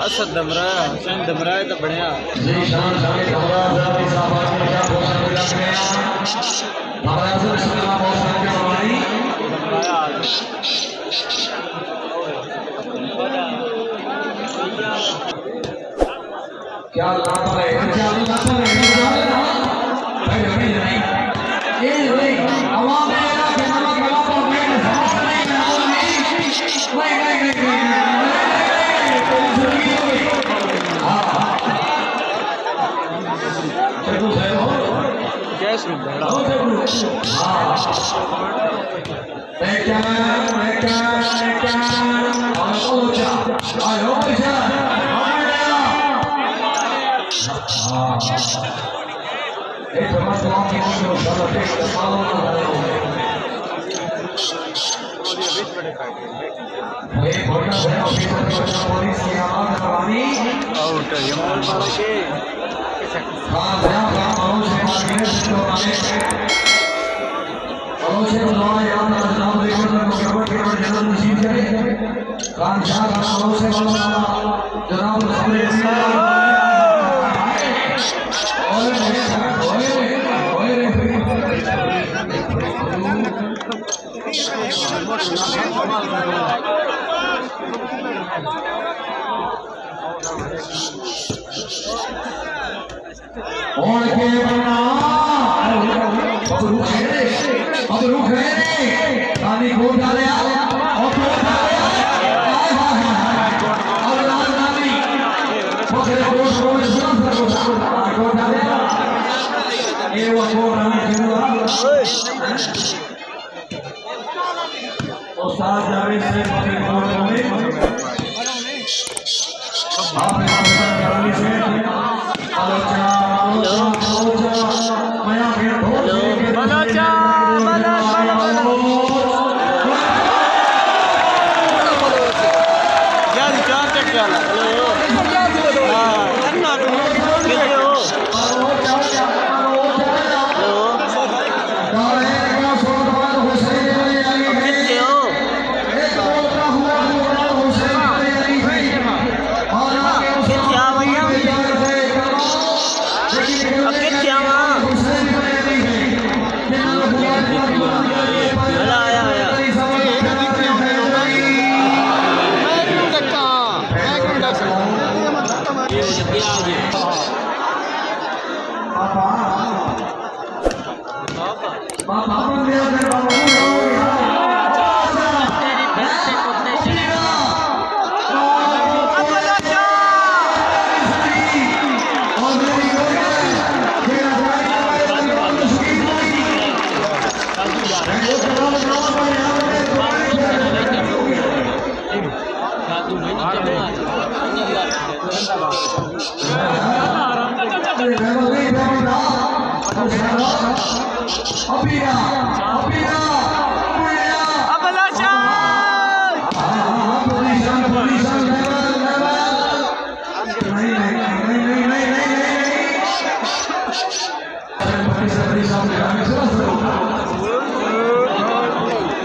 असद दमरा हुसैन दमरा तो बढ़िया क्या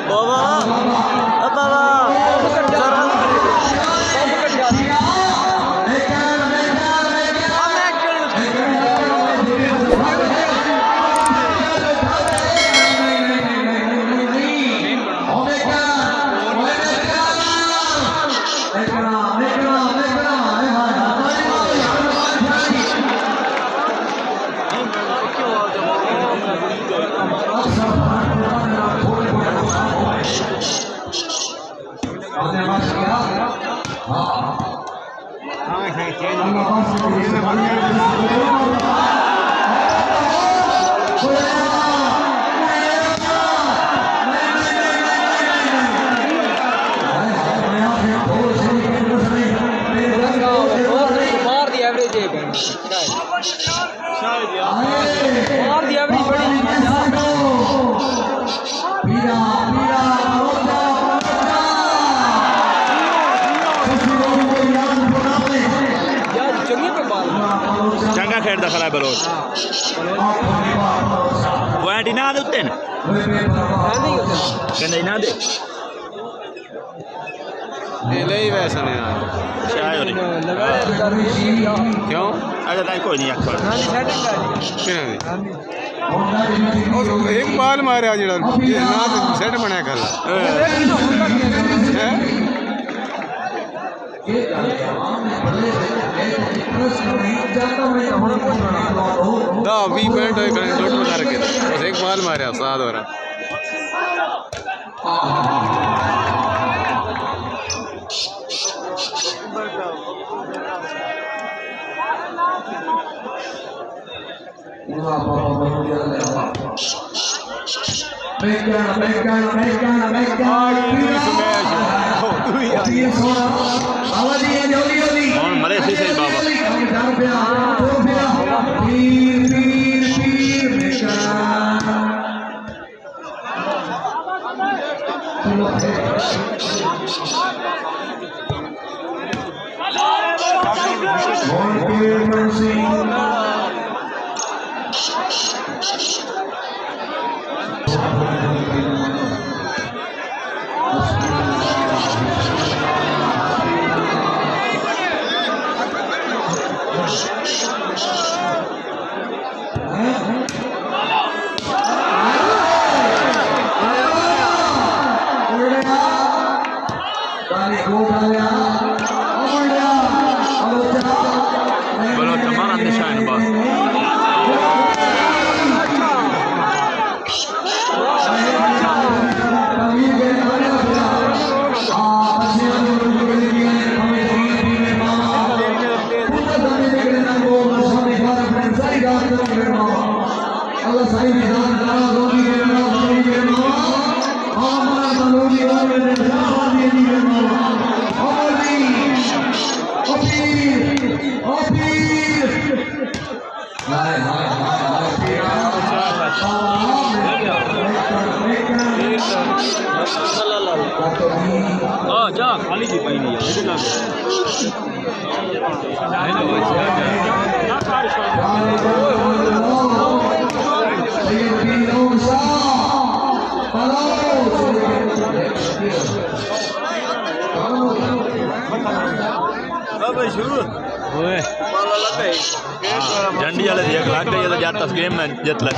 बाबा चंगा खेलता खरा बलोच वाटी ना दे उत्ते कहते ना दे ले ही वैसा नहीं यार शायद क्यों अच्छा ताई कोई नहीं आखो एक बाल मारे जरा ना सेट बनाया कल दा 20 मिनट टोटल करके बस एक बाल मारे सात हो रहा मरे से बाबा जा खाली जी पाई नहीं झंडी वाले देख लग गई तो जाता गेम में जित लग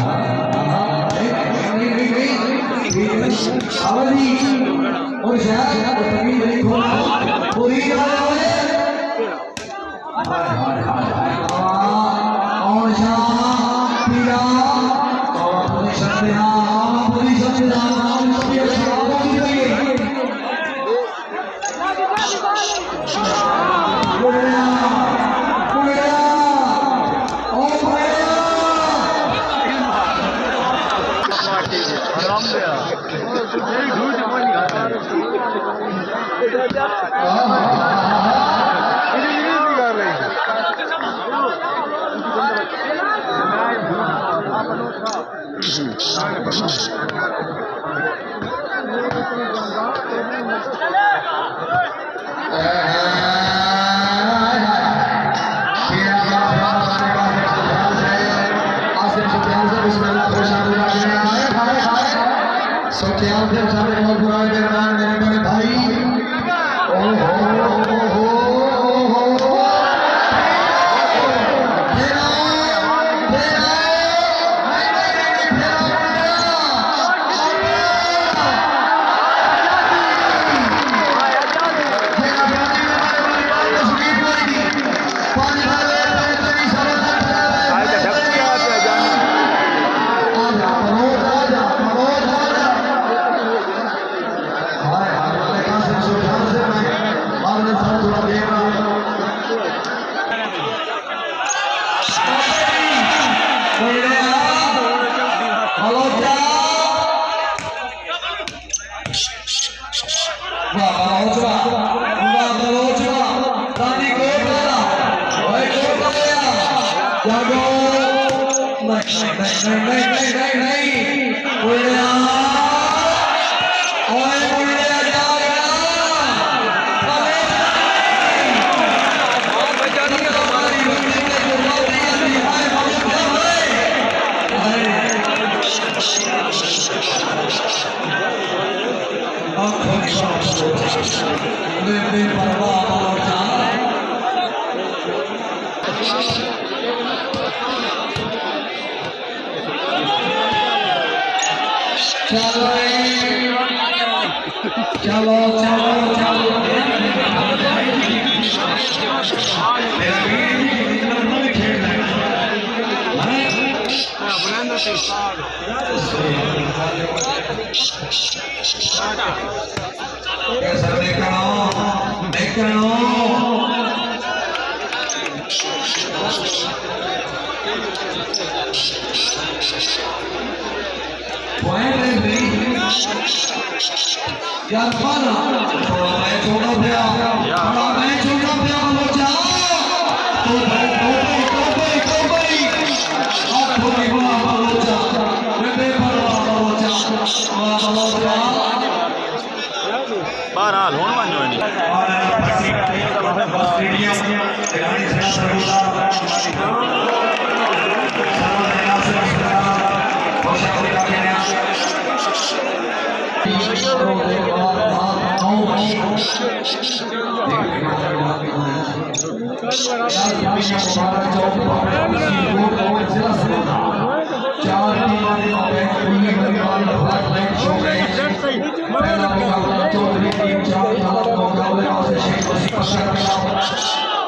चलो चलो चलो कैसा देखो यार माना थोड़ा मैं छोटा भैया बलोचा तो भाई आप थोड़ी बड़ा बलोचा मैं बड़ा बलोचा बहरहाल होने वाली नहीं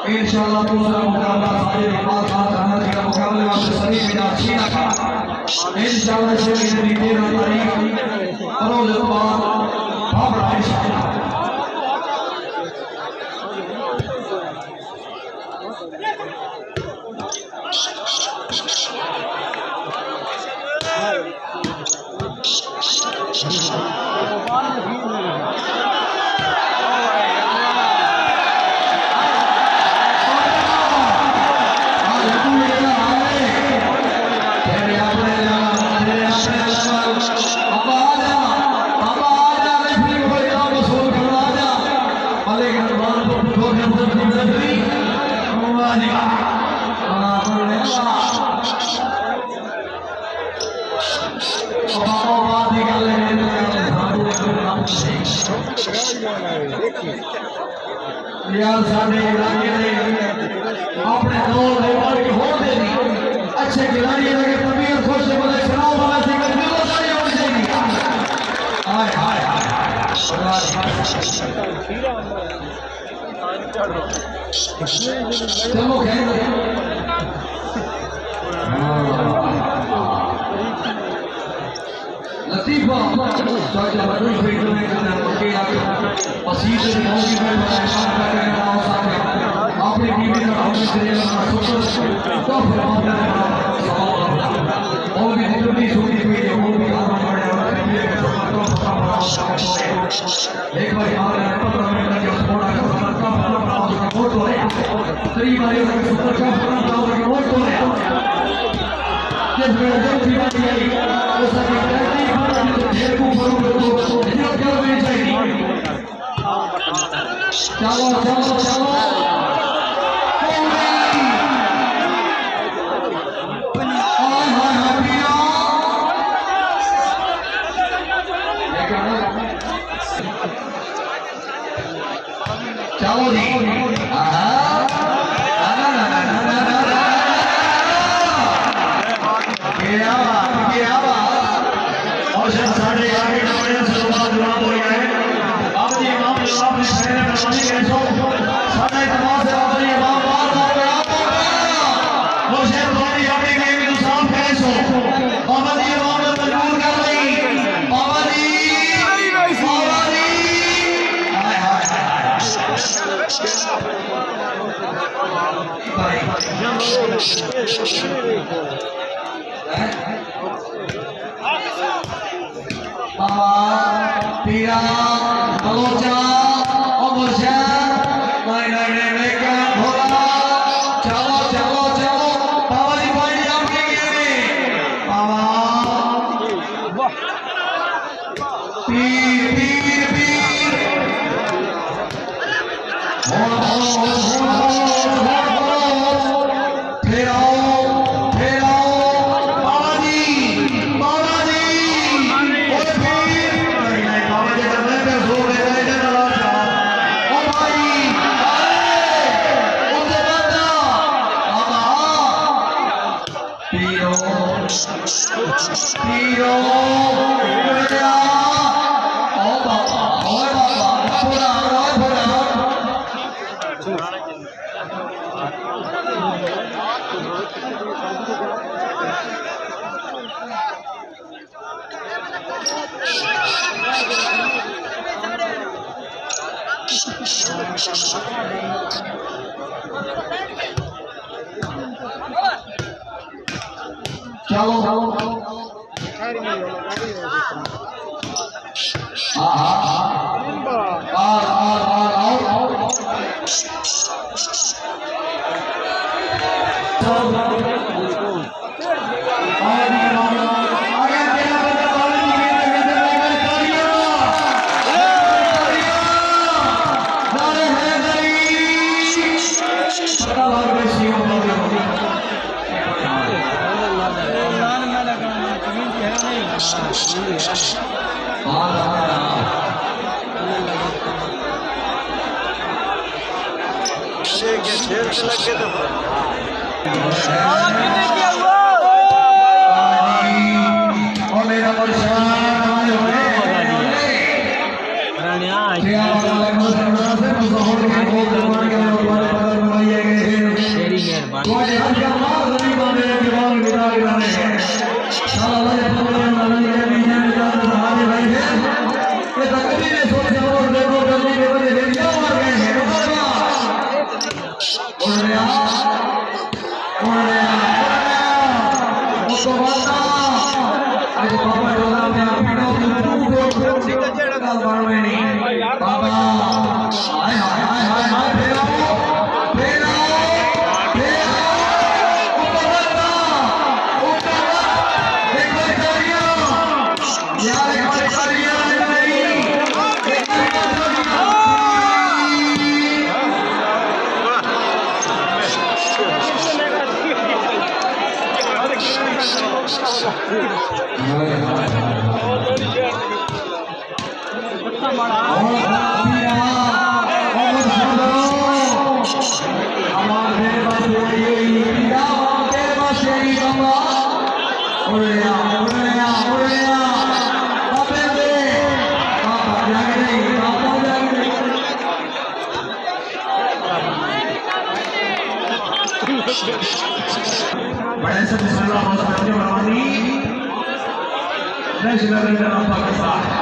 इंशाअल्लाह दूसरा मुकाबला सारे मुकाबले वाले सभी में छीना का इंशाअल्लाह से मेरी 13 तारीख रोज बाद भावना इंशाअल्लाह यार साढ़े इलाके में अपने दो लेबर की हो देनी अच्छे खिलाड़ी लगे तबीयत खुश है बोले सुनाओ वाला से कर दिलो सारी हो जाएगी हाय हाय हाय चलो खेल लतीफा चाचा बड़ी फिट में करना के आगे पसीज से होगी मैं काम कर रहा हूं साथ आपने टीवी का हम से सुपर तो फिर और भी जल्दी छोटी हुई है वो भी काम कर रहे हैं एक बार हमारे 15 मिनट का थोड़ा का वोट हो रहा है कई बार सुपर का वोट हो रहा है जिस में जब भी आई उस चलो चलो चलो चलो जी और साढ़े आगे शुरुआत जवाब हो गए आप जी इमाम जवाब ने मेहरबानी करे सो साढ़े तमाम से आप जी इमाम बार-बार आप वो शेर भाई अपने गेम को साफ करे सो बाबा जी इमाम ने मजबूर कर ली बाबा जी हाय हाय बाबा पीरा बलोचा पीर पीर पीर फिर आओ बाबा जी बाबा जी और फिर नहीं बाबा जी करने पे जोर दे रहे हैं चला जा ओ भाई ओ बंदा बाबा पीरो पीरो ओ बाबा थोड़ा चलो हाँ बड़े से बिस्मिल्लाह पाकिस्तान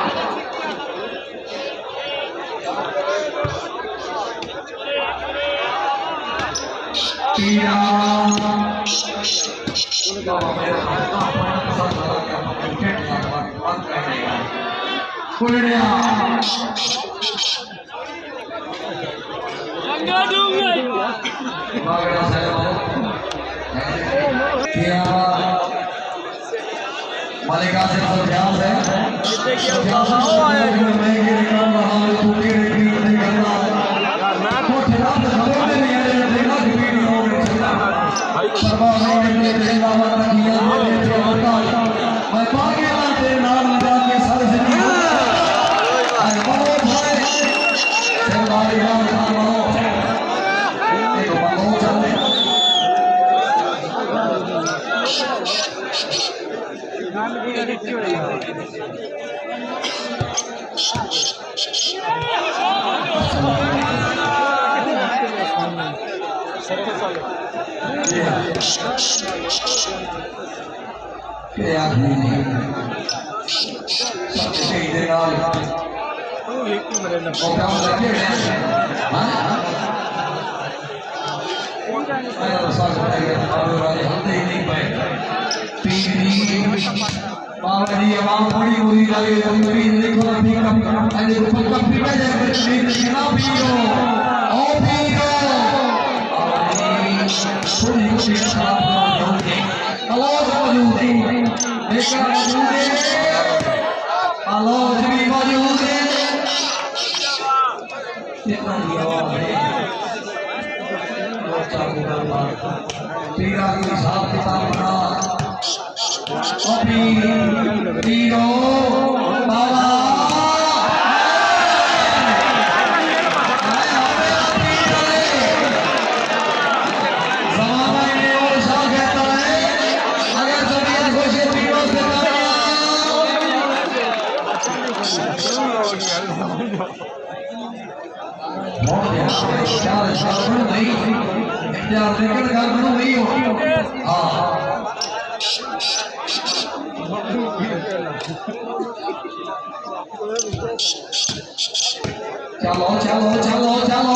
मालिका से ध्यान है Allah पीरा की हिसाब किताब बना अभी पीरो बाबा चलो चलो चलो चलो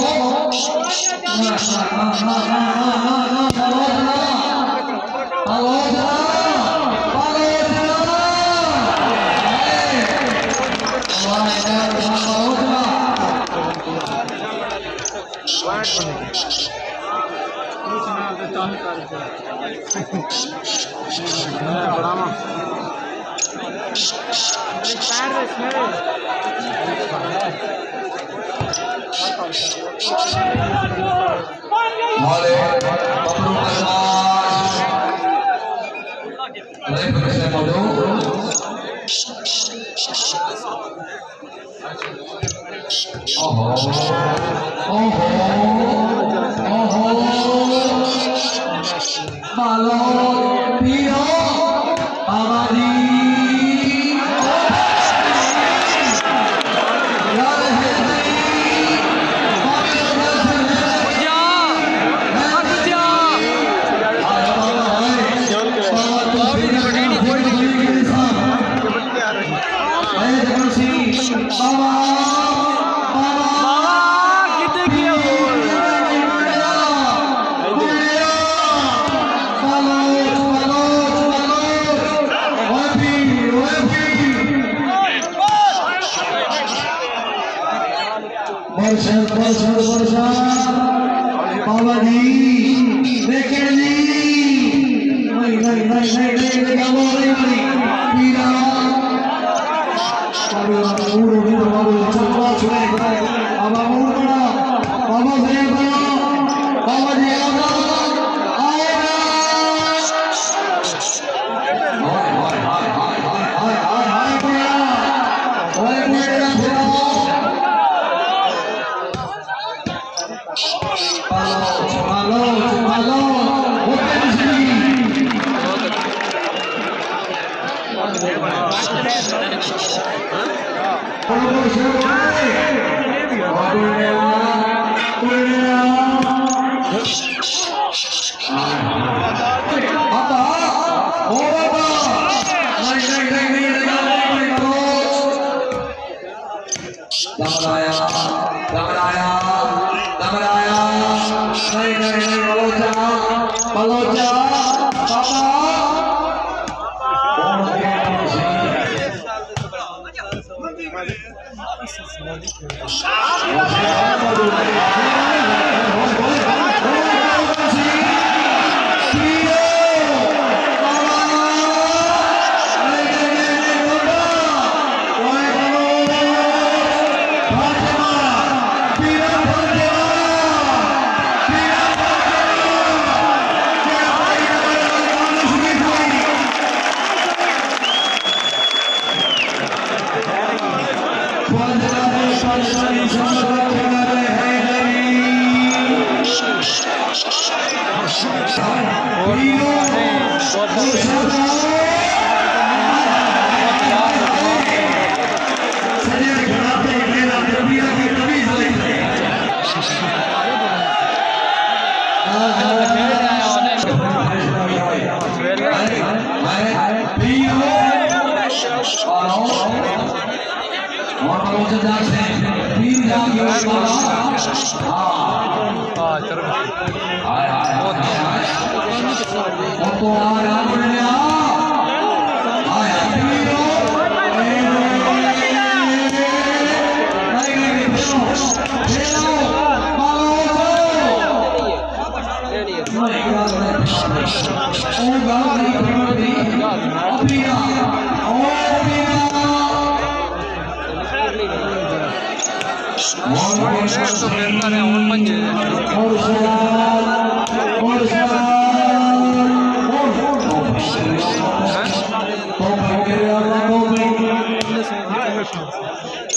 और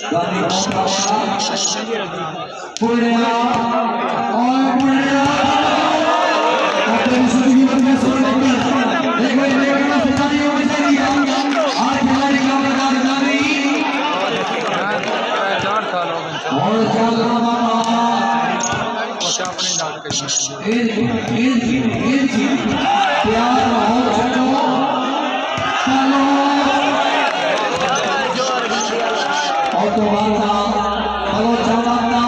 गांधी पुण्या और पुण्या अपने जिंदगी में सोने का एक बार देखना सितारी होनी चाहिए आज खिलाड़ी का प्रकार गांधी और चल रहा प्यार हो चलो और तो वाला हेलो चलाता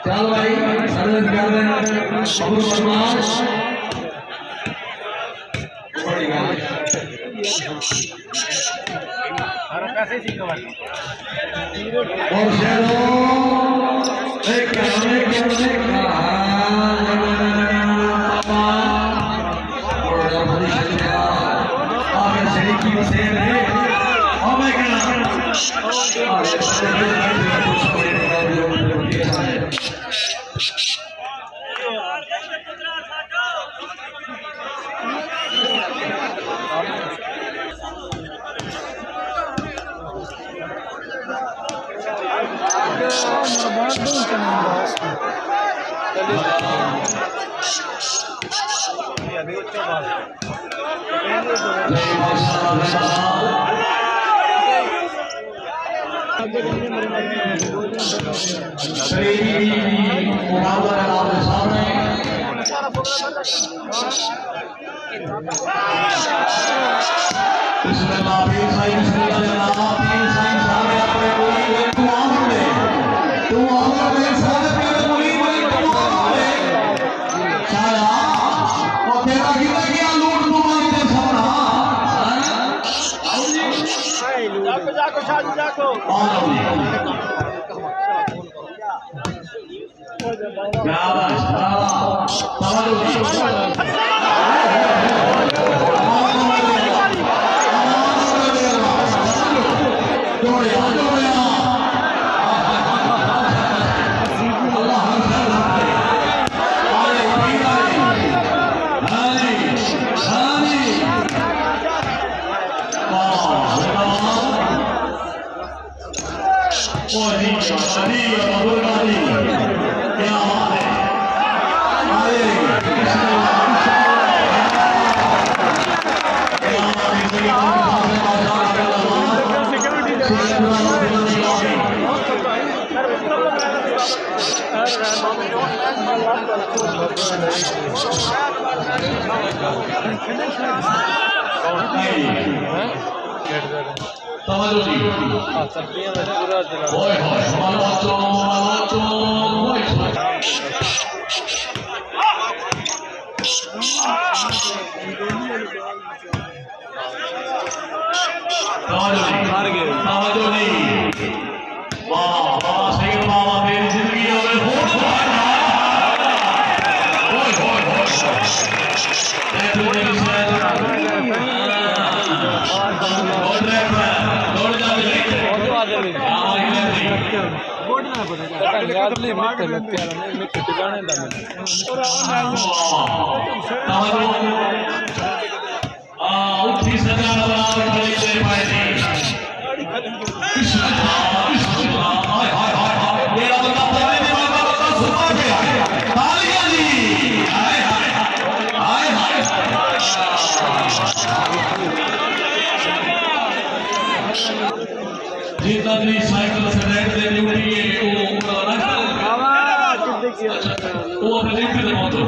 चल भाई सर्विस कर रहे हैं अबू फरमान और शेरो एक की वसेर है और मैं उठी सजा जितना भी साइकिल से रेड दे ड्यूटी है वो ना वो अपने ड्यूटी दे मौत हो